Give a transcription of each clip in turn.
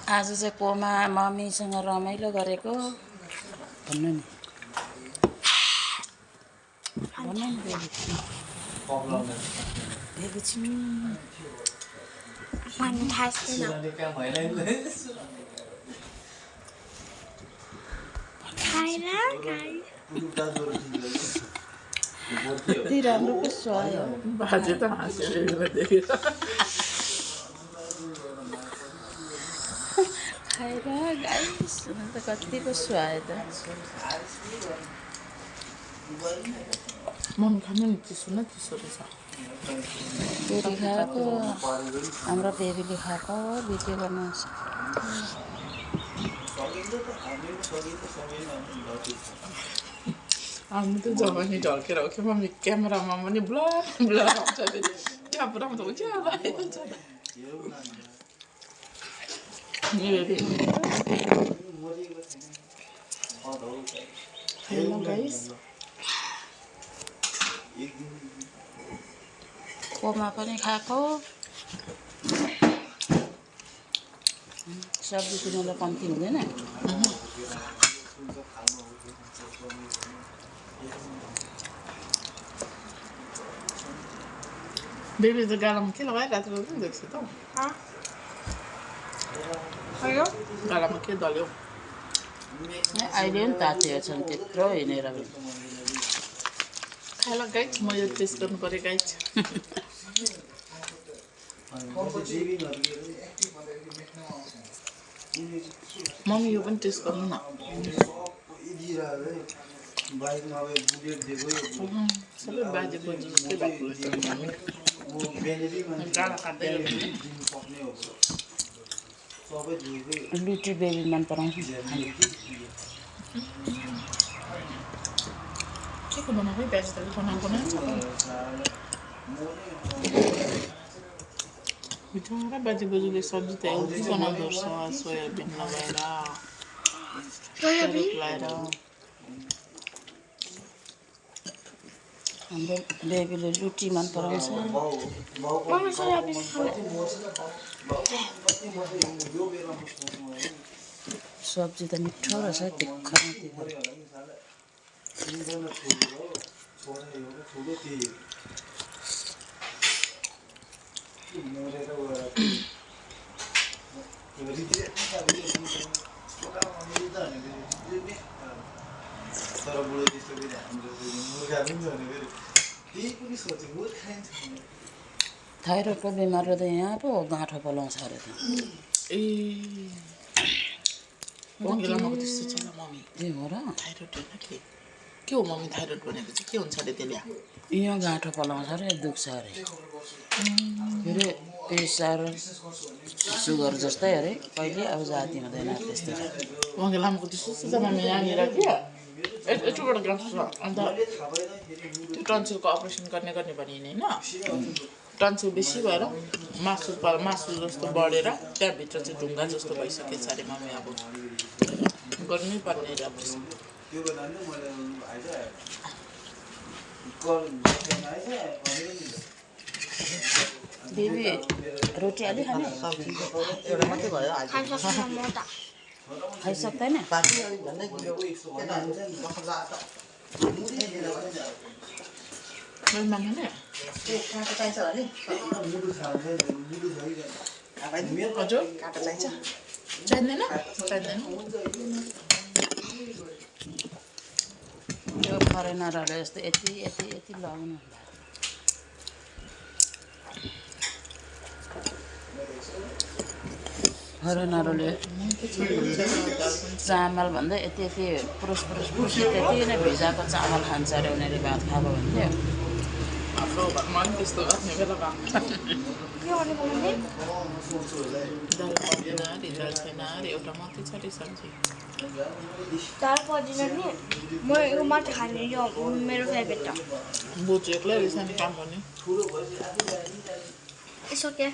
आज चाहिँ कोमा मम्मीसँग रमाइलो गरेको भन्नु नि भन्नु नि बेबी कति राम्रो पो सुहायो बाजे त हाँसेर देखेर खाएर गाइस त कति पो सुहायो त मम्मी खानु नि चिसो न चिसो रहेछ बेबी खाएको हाम्रो बेबीले खाएको भिडियो बनाउँछ हामी त जमानी ढल्केर हो क्या मम्मी क्यामेरामा पनि ब्लर ब्लर आउँछ क्यामेरामा त क्या लगाइदिन्छ हेलो गाइस कोमा पनि खाएको सब्जी किनेर कम्ती हुँदैन बेबी त गालामा के लगाइरहेको थियो देख्छ त गालामा के दल्यो अहिले पनि तातिएको छन् त्यत्रो हिँडेर खाला गाइस म यो टेस्ट गर्नु पऱ्यो गाइस मम्मी यो पनि टेस्ट गर्नु न सबै बाजेको जस्तै भएको लुटी बेबी मन पराउँछ के को बनाएको है भेजिटेबल बनाएको न बिचरा बाजे बोजूले सब्जी त एउटै बनाउँदो रहेछ सोयाबिन लगाएर लगाएर हाम्रो बेबीले लुटी मन पराउँछ सब्जी त मिठो रहेछ तिखा थाइरोइडको बिमारले त यहाँ पो गाँठो पलाउँछ अरे त ए मम्मीलाई त्यस्तो छ ल मम्मी ए हो र थाइरोइड होइन के हो मम्मी थाइरोइड भनेको चाहिँ के हुन्छ अरे त्यसले यहाँ गाँठो पलाउँछ अरे दुख्छ अरे के अरे प्रेसर सुगर जस्तै अरे कहिले अब जाती हुँदैन त्यस्तो मम्मी लामोको त्यस्तो छ मम्मी यहाँनिर के यत्रोबाट गाँठो छ अन्त त्यो टन्सिलको अपरेसन गर्ने भने होइन टन्सिल बेसी भएर मासु जस्तो बढेर त्यहाँभित्र चाहिँ ढुङ्गा जस्तो भइसकेछ अरे मम्मी अब गर्नै पर्ने अपरेसन बेबी रोटी अलि खाने एउटा मात्रै भयो खाइसक्दैन चाहिन्छ भने हजुर काँटा चाहिन्छ चाहिँदैन त्यो फरेनरहरूले जस्तो यति यति यति लगाउनु फरेनरहरूले चामल भन्दा यति यति पुरुष त्यति नै भिजाएको चामल खान्छ अरे उनीहरूले भात खाएको भन्थ्यो आफ्नो घरमा पनि त्यस्तो गर्ने बेला दाल पर्दैन अरे दाल छैन अरे एउटा मात्रै छ अरे सब्जी दाल पर्दैन नि म यो मात्रै खाने यो मेरो फेभरेट हो बोजू एक्लै रहेछ नि काम गर्ने यसो के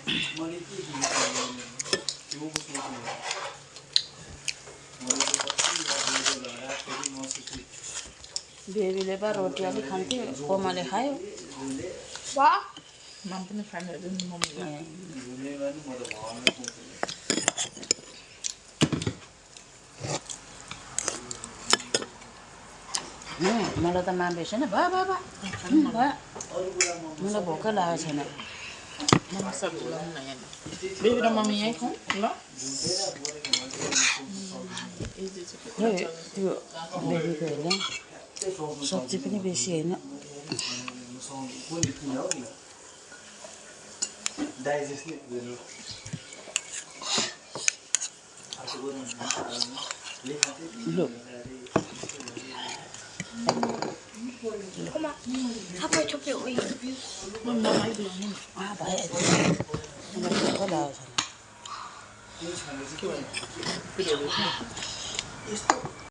बेबीले पो रोटी अलिक खान्थ्यो कोमाले खायो वाह माम पनि खाने मम्मीले मलाई त मान्दै छैन भयो भयो भयो भयो मलाई भोकै लागेको छैन Mama satu lang na yan. Baby na mami ay ko? Wala? Easy to cook. खोइ त्यो बेबीको होइन सब्जी पनि बेसी होइन लु 엄마, 아빠 저기 왜? Mama ay lang yun. भयो मलाई भोकै लागेको छैन Pwede ulit.